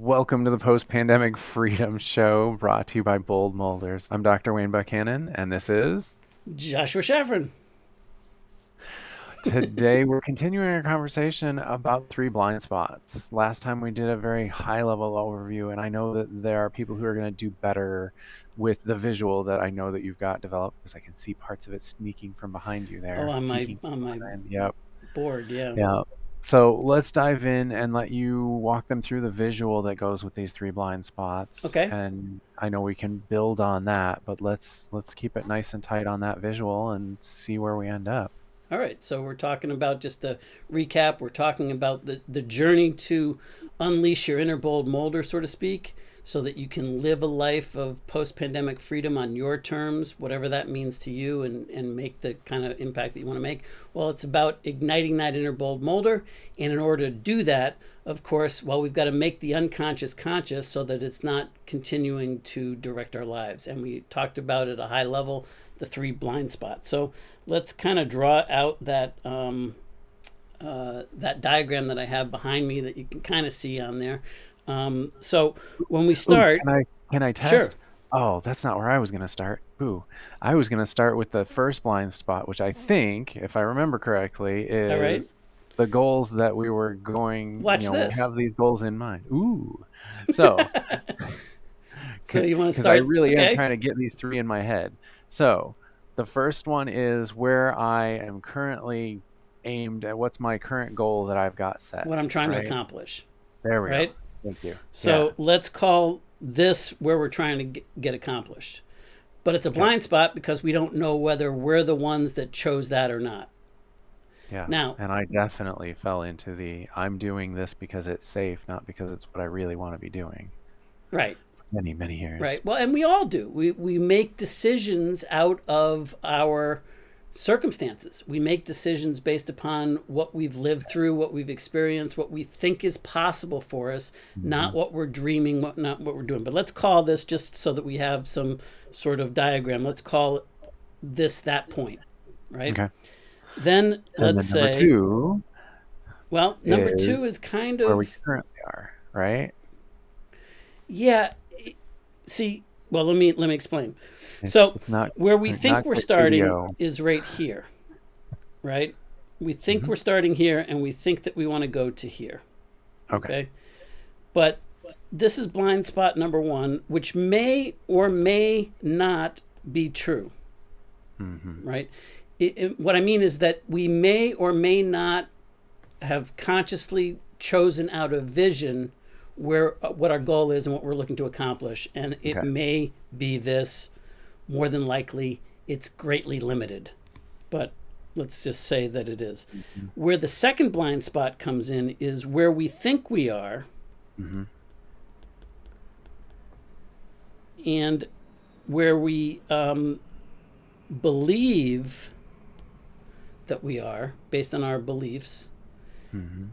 Welcome to the Post-Pandemic Freedom Show, brought to you by Bold Molders. I'm Dr. Wayne Buchanan, and this is... Joshua Shafran. Today we're continuing our conversation about three blind spots. Last time we did a very high-level overview, and I know that there are people who are going to do better with the visual that I know that you've got developed, because I can see parts of it sneaking from behind you Oh, there, on my peeking on from my behind. Yep. board, yeah. Yeah. So let's dive in and let you walk them through the visual that goes with these three blind spots. Okay. And I know we can build on that, but let's keep it nice and tight on that visual and see where we end up. All right. So we're talking about, just to recap, we're talking about the journey to unleash your inner bold molder, so to speak, so that you can live a life of post-pandemic freedom on your terms, whatever that means to you, and make the kind of impact that you want to make. Well, it's about igniting that inner bold molder. And in order to do that, of course, well, we've got to make the unconscious conscious so that it's not continuing to direct our lives. And we talked about at a high level the three blind spots. So let's kind of draw out that diagram that I have behind me that you can kind of see on there. So when we Ooh, start, can I sure. test? Oh, that's not where I was going to start. Ooh, I was going to start with the first blind spot, which I think, if I remember correctly, All right. is the goals that we were going, Watch we this. have these goals in mind. Ooh. So, So you want to because I start? really am Okay. trying to get these three in my head. So, the first one is where I am currently aimed at. What's my current goal that I've got set, What I'm trying to right? accomplish. There we go. Right. Thank you. Yeah. So let's call this where we're trying to get accomplished. But it's a Okay. blind spot because we don't know whether we're the ones that chose that or not. Yeah. Now, And I definitely fell into the I'm doing this because it's safe, not because it's what I really want to be doing right. for many, many years. Right. Well, and we all do. We make decisions out of our circumstances. We make decisions based upon what we've lived through, what we've experienced, what we think is possible for us, Hmm. not what we're dreaming, not what we're doing. But let's call this, just so that we have some sort of diagram. Let's call this that point, right? Okay. Then And let's then number say, two well, number two is is kind where we of, currently are, right? yeah. See, well, let me explain. It's So it's not where we think not we're quite starting CDO. is right here, right? We think Hmm. we're starting here, and we think that we want to go to here. Okay. Okay, but this is blind spot number one, which may or may not be true, Hmm. right? What I mean is that we may or may not have consciously chosen out of vision where what our goal is and what we're looking to accomplish, and it Okay. may be this. More than likely, it's greatly limited, but let's just say that it is. Hmm. Where the second blind spot comes in is where we think we are Hmm. and where we believe that we are based on our beliefs Hmm.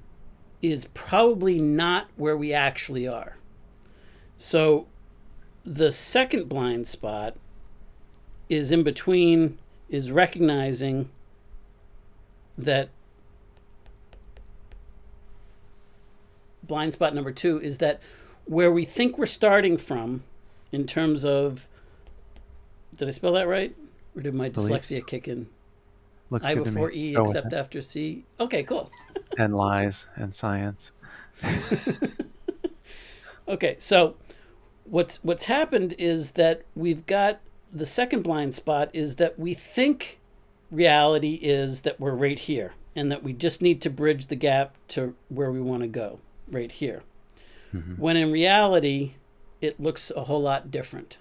is probably not where we actually are. So the second blind spot is in between, is recognizing that blind spot number two is that where we think we're starting from in terms of, did I spell that right? Or did my Beliefs. dyslexia kick in? Looks I good to me. before E Go with except it. after C. Okay, cool. And lies and science. Okay, so what's happened is that we've got the second blind spot is that we think reality is that we're right here and that we just need to bridge the gap to where we want to go, right here. Hmm. When in reality, it looks a whole lot different.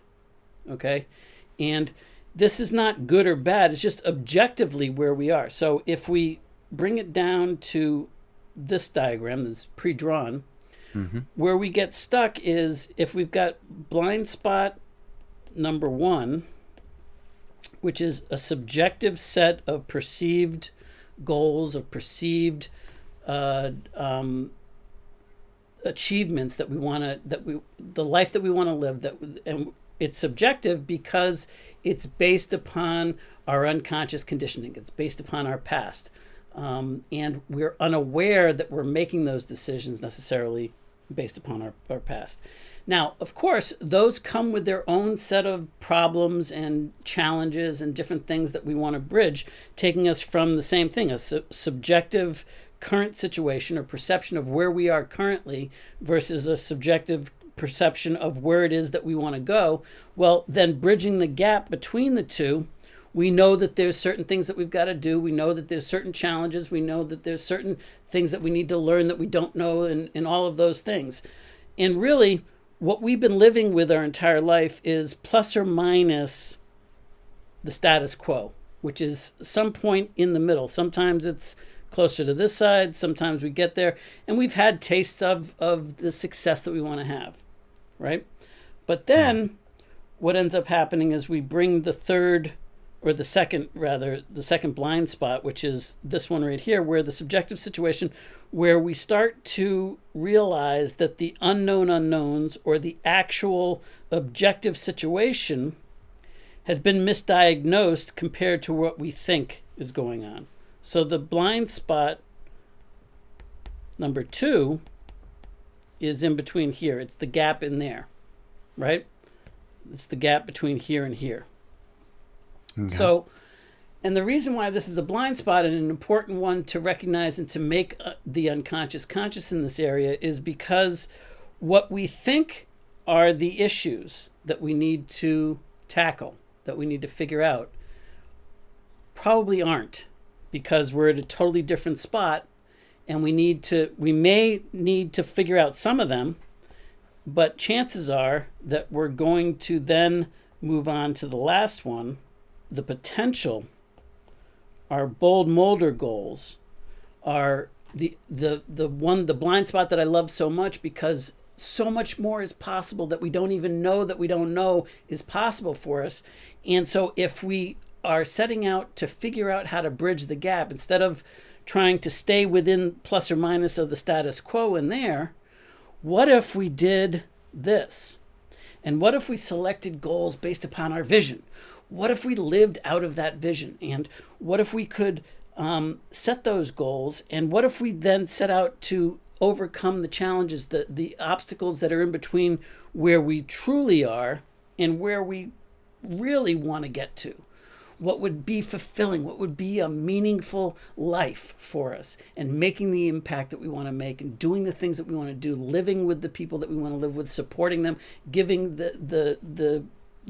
Okay? And this is not good or bad, it's just objectively where we are. So if we bring it down to this diagram that's pre drawn, Hmm. where we get stuck is if we've got blind spot number one, which is a subjective set of perceived goals, of perceived uh, um, achievements that we want to, the life that we want to live, and it's subjective because it's based upon our unconscious conditioning. It's based upon our past, and we're unaware that we're making those decisions necessarily based upon our past. Now, of course, those come with their own set of problems and challenges and different things that we want to bridge, taking us from the same thing, a subjective current situation or perception of where we are currently versus a subjective perception of where it is that we want to go. Well, then bridging the gap between the two, we know that there's certain things that we've got to do. We know that there's certain challenges. We know that there's certain things that we need to learn that we don't know, and all of those things. And really, what we've been living with our entire life is plus or minus the status quo, which is some point in the middle. Sometimes it's closer to this side. Sometimes we get there. And we've had tastes of the success that we want to have, right? But then what ends up happening is we bring the third, or the second blind spot, which is this one right here, where the subjective situation, where we start to realize that the unknown unknowns or the actual objective situation has been misdiagnosed compared to what we think is going on. So the blind spot number 2 is in between here. It's the gap in there, right? It's the gap between here and here. Okay. So, and the reason why this is a blind spot and an important one to recognize and to make the unconscious conscious in this area is because what we think are the issues that we need to tackle, that we need to figure out, probably aren't, because we're at a totally different spot, and we may need to figure out some of them, but chances are that we're going to then move on to the last one. The potential, our bold molder goals, are the blind spot that I love so much, because so much more is possible that we don't even know that we don't know is possible for us. And so if we are setting out to figure out how to bridge the gap, instead of trying to stay within plus or minus of the status quo in there, what if we did this? And what if we selected goals based upon our vision? What if we lived out of that vision? And what if we could set those goals? And what if we then set out to overcome the challenges, the obstacles that are in between where we truly are and where we really want to get to? What would be fulfilling? What would be a meaningful life for us? And making the impact that we want to make, and doing the things that we want to do, living with the people that we want to live with, supporting them, giving the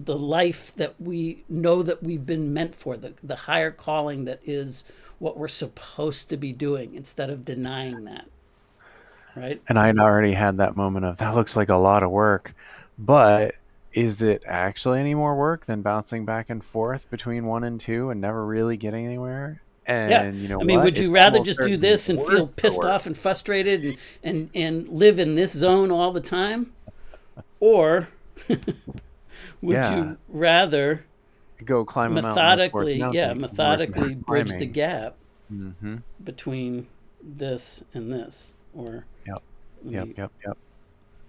life that we know that we've been meant for, the higher calling that is what we're supposed to be doing, instead of denying that, right? And I'd already had that moment of, that looks like a lot of work, but is it actually any more work than bouncing back and forth between 1 and 2 and never really getting anywhere? And yeah. You know, I mean, what? would you It's rather almost just do certainly this and feel worth the pissed work. off and frustrated and live in this zone all the time? Or would you rather go climb a methodically, mountain, methodically bridge the climbing. gap Mm-hmm. between this and this? Or Yep.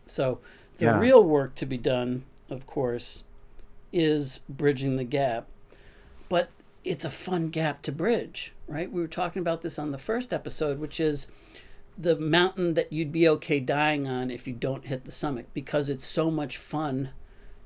So the real work to be done, of course, is bridging the gap. But it's a fun gap to bridge, right? We were talking about this on the first episode, which is the mountain that you'd be okay dying on if you don't hit the summit, because it's so much fun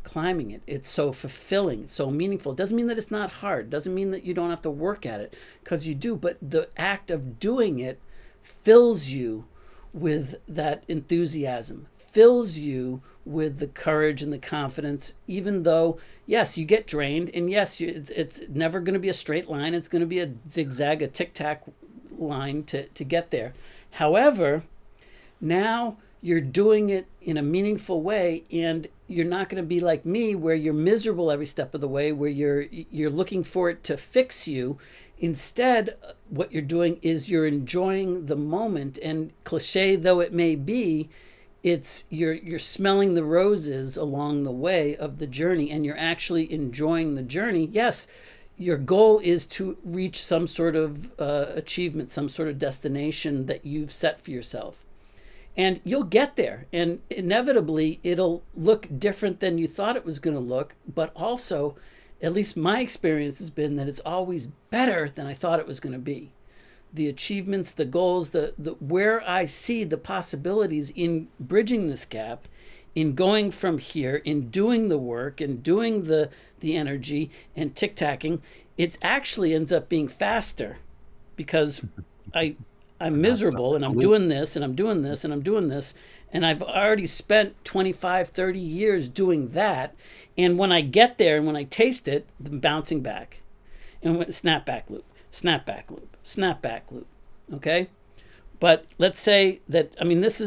climbing it. It's so fulfilling, it's so meaningful. It doesn't mean that it's not hard. It doesn't mean that you don't have to work at it, because you do. But the act of doing it fills you with that enthusiasm, fills you with the courage and the confidence, even though, yes, you get drained, and yes, it's never going to be a straight line. It's going to be a zigzag, a tic-tac line to get there. However, now you're doing it in a meaningful way, and you're not going to be like me, where you're miserable every step of the way, where you're looking for it to fix you. Instead, what you're doing is you're enjoying the moment, and cliche though it may be, it's you're smelling the roses along the way of the journey, and you're actually enjoying the journey. Yes, your goal is to reach some sort of achievement, some sort of destination that you've set for yourself. And you'll get there, and inevitably it'll look different than you thought it was going to look, but also, at least my experience has been that it's always better than I thought it was going to be. the achievements, the goals, the where I see the possibilities in bridging this gap, in going from here, in doing the work and doing the energy and tic-tacking, it actually ends up being faster because I I'm And that's stuck miserable in and a I'm loop. doing this and I'm doing this and I'm doing this and I've already spent 25, 30 years doing that, and when I get there and when I taste it, I'm bouncing back. And snapback loop, snapback loop, snapback loop. Okay? But let's say that, I mean, this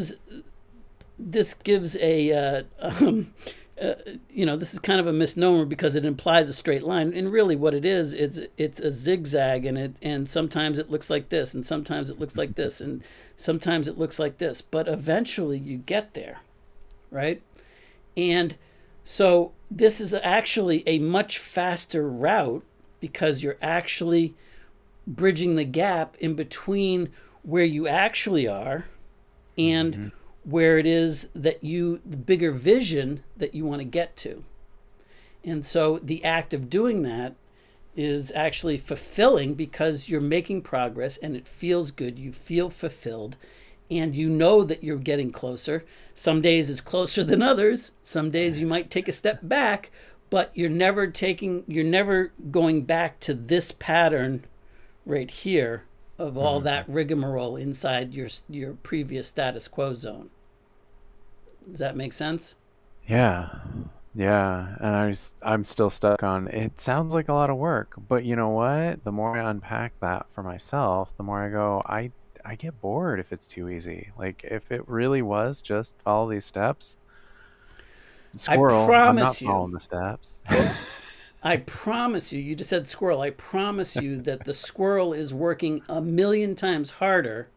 gives a this is kind of a misnomer because it implies a straight line, and really what it is, it's a zigzag, and sometimes it looks like this, and sometimes it looks like this, and sometimes it looks like this, but eventually you get there, right? And so this is actually a much faster route because you're actually bridging the gap in between where you actually are and Hmm. where it is that the bigger vision that you want to get to. And so the act of doing that is actually fulfilling because you're making progress and it feels good. You feel fulfilled and you know that you're getting closer. Some days it's closer than others. Some days you might take a step back, but you're never going back to this pattern right here of all Hmm. that rigmarole inside your previous status quo zone. Does that make sense? Yeah. Yeah. And I'm still stuck on it. Sounds like a lot of work, but you know what? The more I unpack that for myself, the more I go, I get bored if it's too easy. Like if it really was just follow these steps, I squirrel, I'm not promise you, following the steps. I promise you, you just said squirrel. I promise you that the squirrel is working a million times harder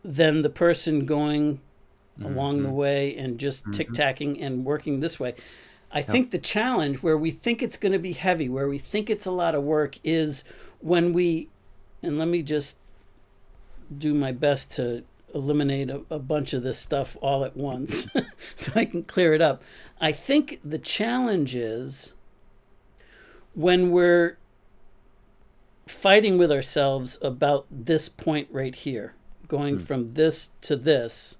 than the person going along the Hmm. way and just tic Hmm. tacking and working this way. I Yep. think the challenge where we think it's going to be heavy, where we think it's a lot of work, is when and let me just do my best to eliminate a bunch of this stuff all at once so I can clear it up. I think the challenge is when we're fighting with ourselves about this point right here, going Mm. from this to this,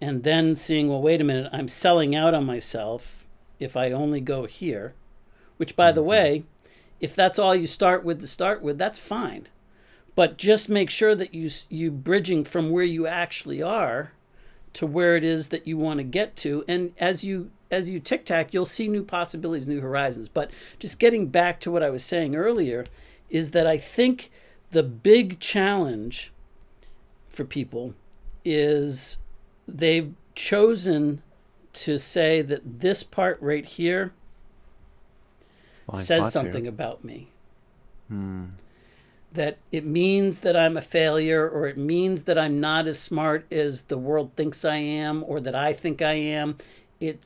and then seeing, well, wait a minute, I'm selling out on myself if I only go here, which, by the Hmm. way, if that's all you start with to start with, that's fine. But just make sure that you bridging from where you actually are to where it is that you want to get to, and as you tic tac, you'll see new possibilities, new horizons. But just getting back to what I was saying earlier is that I think the big challenge for people is they've chosen to say that this part right here Blind says spot too. something about me. Hmm. That it means that I'm a failure, or it means that I'm not as smart as the world thinks I am, or that I think I am. It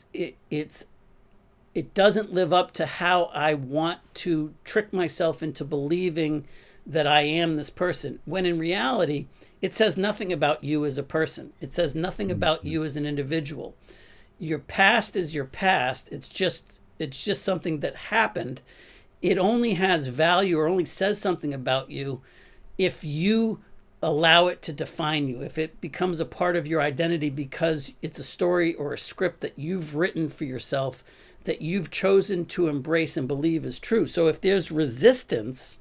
doesn't live up to how I want to trick myself into believing that I am this person. When in reality, it says nothing about you as a person. It says nothing about Hmm. you as an individual. Your past is your past. It's just something that happened. It only has value or only says something about you if you allow it to define you, if it becomes a part of your identity because it's a story or a script that you've written for yourself that you've chosen to embrace and believe is true. So if there's resistance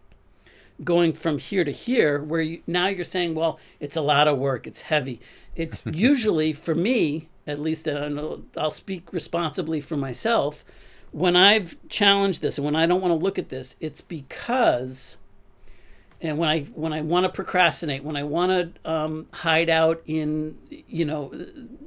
going from here to here, where now you're saying, well, it's a lot of work, it's heavy. It's usually, for me, at least, and I know I'll speak responsibly for myself, when I've challenged this and when I don't want to look at this, it's because, and when I want to procrastinate, when I want to hide out in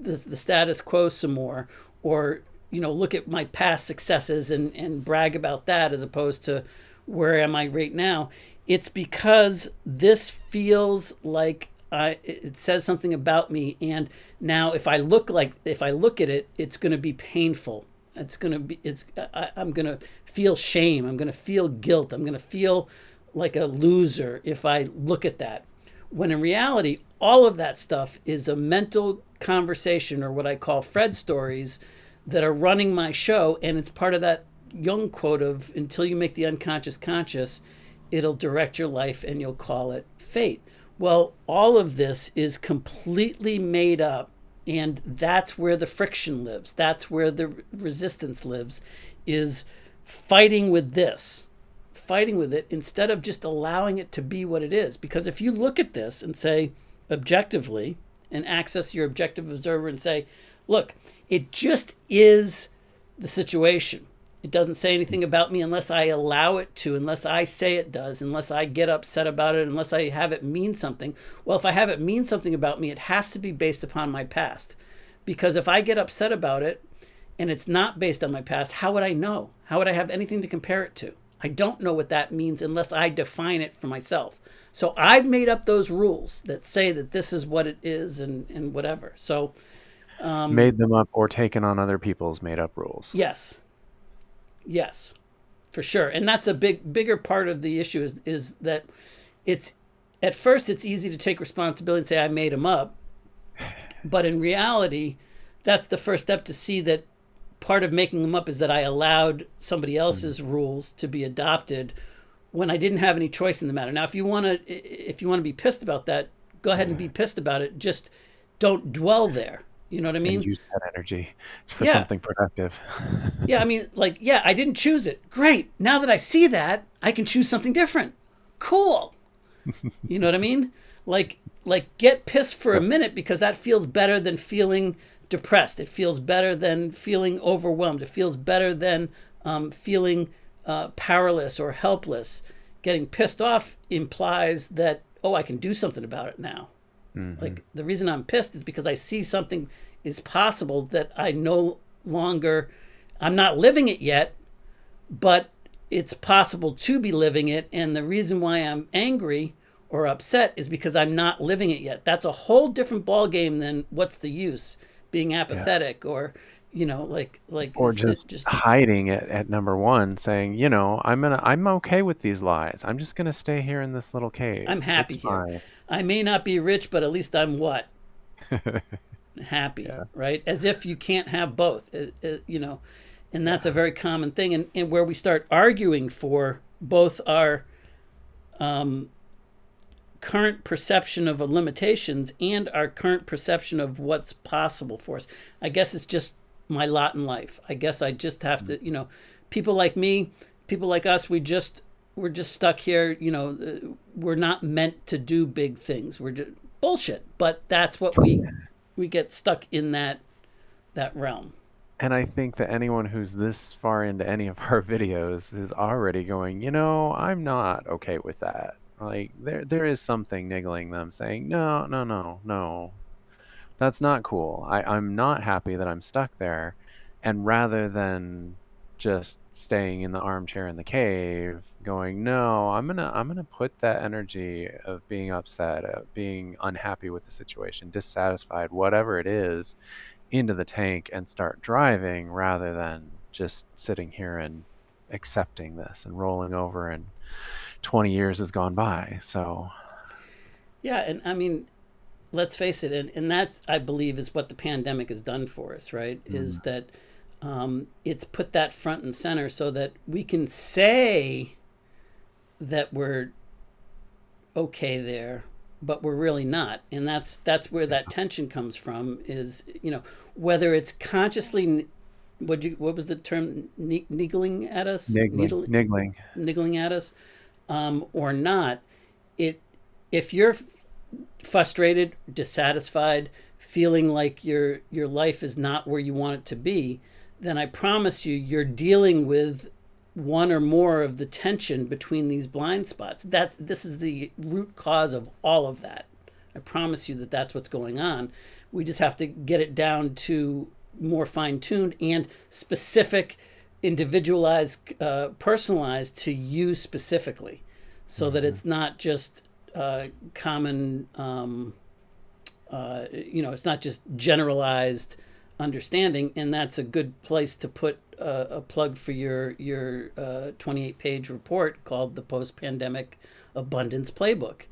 the status quo some more, or look at my past successes and brag about that as opposed to where am I right now, it's because this feels like it says something about me, and now if I look at it, it's going to be painful. I'm going to feel shame. I'm going to feel guilt. I'm going to feel like a loser if I look at that. When in reality, all of that stuff is a mental conversation, or what I call Fred stories, that are running my show, and it's part of that Jung quote of, until you make the unconscious conscious, it'll direct your life and you'll call it fate. Well, all of this is completely made up, and that's where the friction lives. That's where the resistance lives, is fighting with this, fighting with it instead of just allowing it to be what it is. Because if you look at this and say objectively, and access your objective observer and say, look, it just is the situation. It doesn't say anything about me unless I allow it to, unless I say it does, unless I get upset about it, unless I have it mean something. Well, if I have it mean something about me, it has to be based upon my past. Because if I get upset about it and it's not based on my past, how would I know? How would I have anything to compare it to? I don't know what that means unless I define it for myself. So I've made up those rules that say that this is what it is, and whatever. So Made them up or taken on other people's made up rules. yes, yes, for sure. And that's a bigger part of the issue is that it's, at first it's easy to take responsibility and say I made them up, but in reality, that's the first step to see that part of making them up is that I allowed somebody else's rules to be adopted when I didn't have any choice in the matter. Now, if you want to be pissed about that, go ahead and be pissed about it. Just don't dwell there. You know what I mean? And use that energy for Yeah. something productive. Yeah, I mean, like, yeah, I didn't choose it. Great. Now that I see that, I can choose something different. Cool. You know what I mean? Like get pissed for a minute because that feels better than feeling depressed. It feels better than feeling overwhelmed. It feels better than feeling powerless or helpless. Getting pissed off implies that, oh, I can do something about it now. Mm-hmm. Like the reason I'm pissed is because I see something is possible that I no longer, I'm not living it yet, but it's possible to be living it. And the reason why I'm angry or upset is because I'm not living it yet. That's a whole different ball game than what's the use being apathetic or, you know, like or just hiding it at number one, saying, you know, I'm okay with these lies. I'm just gonna stay here in this little cave. I'm happy it's here. Fine. I may not be rich, but at least I'm what? Happy, Yeah. right? As if you can't have both, you know, and that's a very common thing. And where we start arguing for both our current perception of limitations and our current perception of what's possible for us. I guess it's just my lot in life. I guess I just have to, you know, people like me, people like us, we're just stuck here. You know, we're not meant to do big things. We're just bullshit. But that's what we get stuck in that realm. And I think that anyone who's this far into any of our videos is already going, you know, I'm not okay with that. Like there is something niggling them saying, no, no, no, no, that's not cool. I'm not happy that I'm stuck there. And rather than just staying in the armchair in the cave, going, no, I'm gonna put that energy of being upset, of being unhappy with the situation, dissatisfied, whatever it is, into the tank and start driving rather than just sitting here and accepting this and rolling over and 20 years has gone by. So Yeah, and I mean, let's face it, and that I believe is what the pandemic has done for us, right? Is that it's put that front and center so that we can say that we're okay there, but we're really not, and that's where that tension comes from. Is, you know, whether it's consciously, what was the term, niggling at us, niggling at us, or not. If you're frustrated, dissatisfied, feeling like your life is not where you want it to be, then I promise you're dealing with one or more of the tension between these blind spots. This is the root cause of all of that. I promise you that's what's going on. We just have to get it down to more fine-tuned and specific, individualized, personalized to you specifically, so that it's not just common, you know, it's not just generalized understanding. And that's a good place to put a plug for your 28-page report called the Post-Pandemic Abundance Playbook,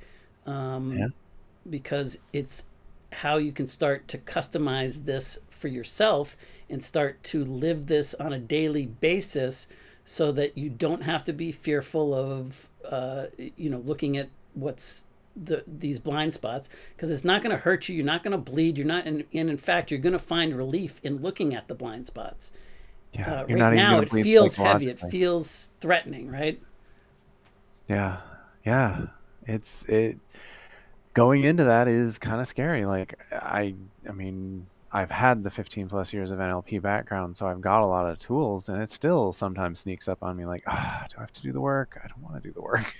because it's how you can start to customize this for yourself and start to live this on a daily basis, so that you don't have to be fearful of, you know, looking at what's these blind spots, because it's not going to hurt you. You're not going to bleed. You're not, and in fact, you're going to find relief in looking at the blind spots. Yeah, you're Right not even now, going to it bleed feels heavy. It psychologically. feels threatening, right? Yeah, yeah. It going into that is kind of scary. Like I mean, I've had the 15 plus years of NLP background, so I've got a lot of tools, and it still sometimes sneaks up on me like, ah, do I have to do the work? I don't want to do the work.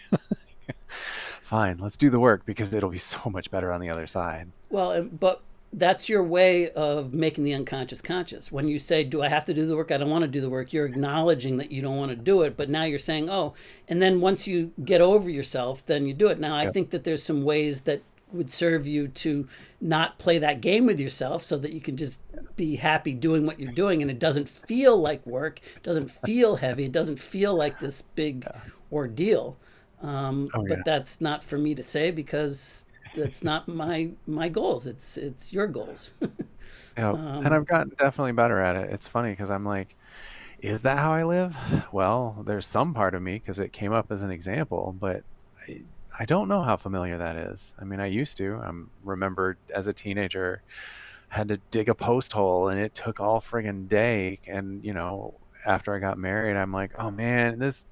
Fine, let's do the work because it'll be so much better on the other side. Well, but that's your way of making the unconscious conscious. When you say, "Do I have to do the work? I don't want to do the work," you're acknowledging that you don't want to do it, but now you're saying, "Oh," and then once you get over yourself, then you do it. Now, I Yep. think that there's some ways that would serve you to not play that game with yourself so that you can just be happy doing what you're doing and it doesn't feel like work, it doesn't feel heavy, it doesn't feel like this big Yeah. ordeal. Oh But yeah. that's not for me to say because that's not my goals. It's your goals. Yep. And um, I've gotten definitely better at it. It's funny because I'm like, is that how I live? Well, there's some part of me because it came up as an example, but I, I don't know how familiar that is. I mean, I used to. I remember as a teenager, had to dig a post hole and it took all friggin' day. And, after I got married, I'm like, oh man, this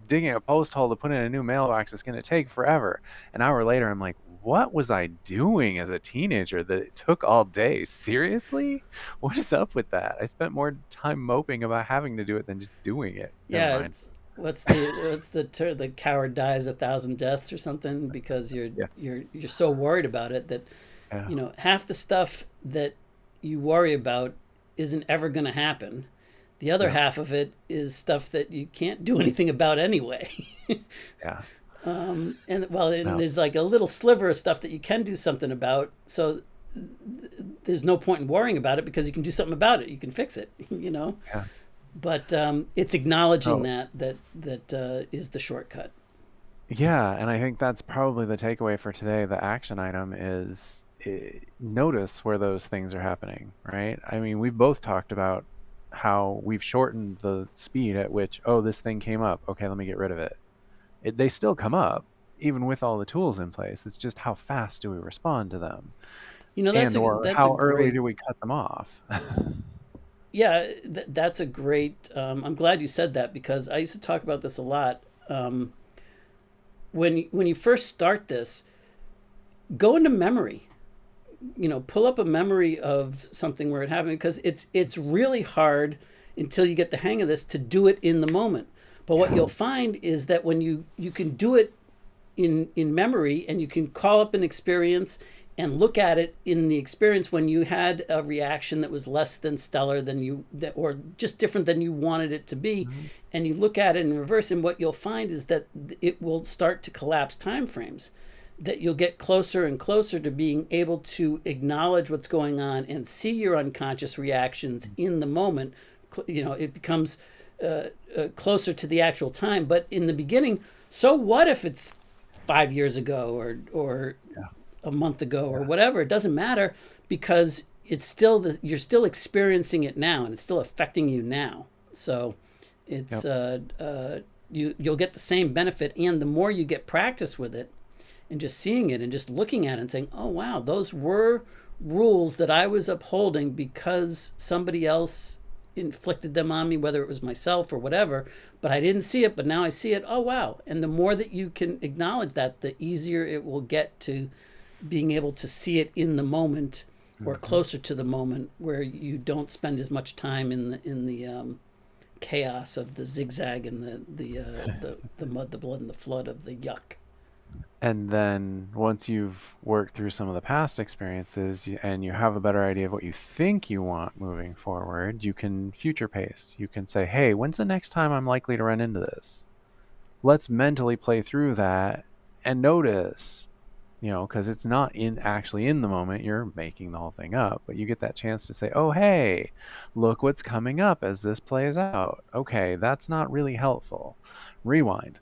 digging a post hole to put in a new mailbox is going to take forever. An hour later, I'm like, what was I doing as a teenager that it took all day? Seriously? What is up with that? I spent more time moping about having to do it than just doing it. Never yeah, mind. it's the coward dies a thousand deaths or something because Yeah. you're so worried about it that Yeah. half the stuff that you worry about isn't ever going to happen. The other Yeah. half of it is stuff that you can't do anything about anyway. Yeah. And No. there's like a little sliver of stuff that you can do something about. So there's no point in worrying about it because you can do something about it. You can fix it, Yeah. But it's acknowledging No. that is the shortcut. Yeah, and I think that's probably the takeaway for today. The action item is notice where those things are happening, right? I mean, we've both talked about how we've shortened the speed at which, oh, this thing came up. Okay, let me get rid of it. They still come up, even with all the tools in place. It's just how fast do we respond to them, That's and a or that's a how early great do we cut them off? yeah that's a great. I'm glad you said that because I used to talk about this a lot. When you first start this, go into memory. Pull up a memory of something where it happened because it's really hard until you get the hang of this to do it in the moment. But what Yeah. you'll find is that when you can do it in memory and you can call up an experience and look at it in the experience when you had a reaction that was less than stellar than or just different than you wanted it to be, Mhm. and you look at it in reverse, and what you'll find is that it will start to collapse time frames, that you'll get closer and closer to being able to acknowledge what's going on and see your unconscious reactions in the moment. It becomes closer to the actual time. But in the beginning, so what if it's 5 years ago or Yeah. a month ago or Yeah. whatever? It doesn't matter because it's still you're still experiencing it now and it's still affecting you now. So it's Yep. you'll get the same benefit, and the more you get practice with it and just seeing it and just looking at it and saying, oh wow, those were rules that I was upholding because somebody else inflicted them on me, whether it was myself or whatever, but I didn't see it, but now I see it. Oh wow. And the more that you can acknowledge that, the easier it will get to being able to see it in the moment or Mhm. closer to the moment where you don't spend as much time in the chaos of the zigzag and the mud, the blood, and the flood of the yuck. And then once you've worked through some of the past experiences and you have a better idea of what you think you want moving forward, you can future pace. You can say, hey, when's the next time I'm likely to run into this? Let's mentally play through that and notice, because it's not actually in the moment. You're making the whole thing up, but you get that chance to say, oh, hey, look what's coming up as this plays out. Okay, that's not really helpful. Rewind.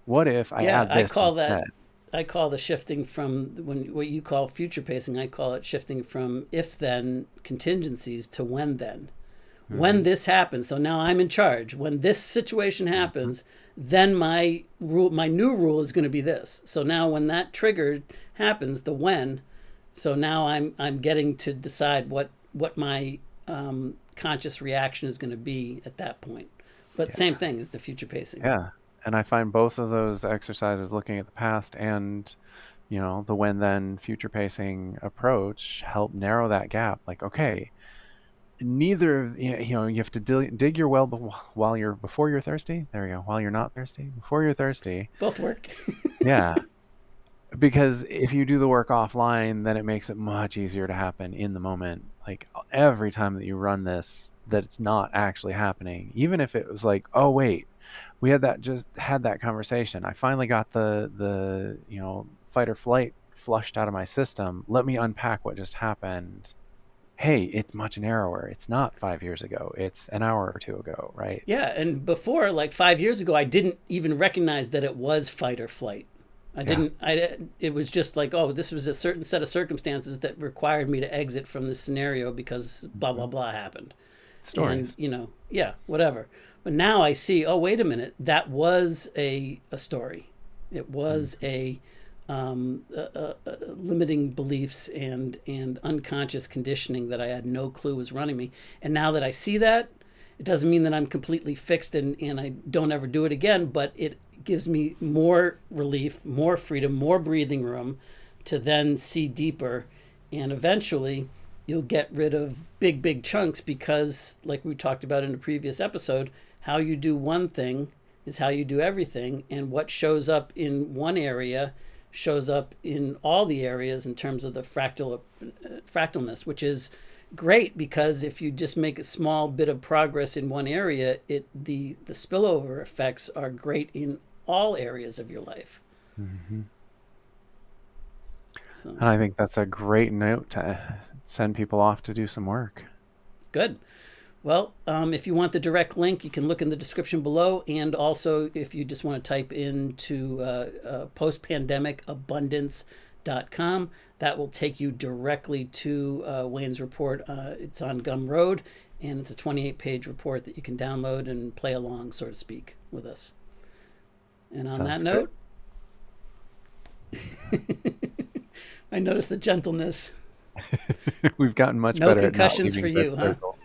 What if I Yeah, add this instead? I call the shifting from when what you call future pacing, I call it shifting from if then contingencies to when then. When Mm-hmm. this happens, so now I'm in charge. When this situation Mm-hmm. happens, then my new rule is going to be this. So now when that trigger happens, the when, so now I'm getting to decide what my conscious reaction is going to be at that point. But same Yeah. thing as the future pacing. Yeah. And I find both of those exercises, looking at the past and, the when then future pacing approach, help narrow that gap. Like, okay, you have to dig your well while you're before you're thirsty. There you go. While you're not thirsty, before you're thirsty. Both work. Yeah. Because if you do the work offline, then it makes it much easier to happen in the moment. Like every time that you run this, that it's not actually happening. Even if it was like, oh wait, we just had that conversation. I finally got the fight or flight flushed out of my system. Let me unpack what just happened. Hey, it's much narrower. It's not 5 years ago. It's an hour or two ago, right? Yeah, and before, like 5 years ago, I didn't even recognize that it was fight or flight. I Yeah. didn't. I. It was just like, oh, this was a certain set of circumstances that required me to exit from this scenario because blah Hmm. blah blah happened, and Stories. yeah, whatever. But now I see. Oh, wait a minute. That was a story. It was Hmm. a limiting beliefs and unconscious conditioning that I had no clue was running me. And now that I see that, it doesn't mean that I'm completely fixed and I don't ever do it again, but it gives me more relief, more freedom, more breathing room to then see deeper. And eventually, you'll get rid of big chunks because, like we talked about in a previous episode, how you do one thing is how you do everything. And what shows up in one area shows up in all the areas in terms of the fractalness, which is great because if you just make a small bit of progress in one area, the spillover effects are great in all areas of your life. Hmm. So And I think that's a great note to send people off to do some work. good. Well, if you want the direct link, you can look in the description below. And also, if you just want to type into postpandemicabundance.com, that will take you directly to Wayne's report. It's on Gumroad, and it's a 28-page report that you can download and play along, so to speak, with us. And on that Sounds good. note, I noticed the gentleness. We've gotten much No better at not concussions for leaving the you, huh? circle.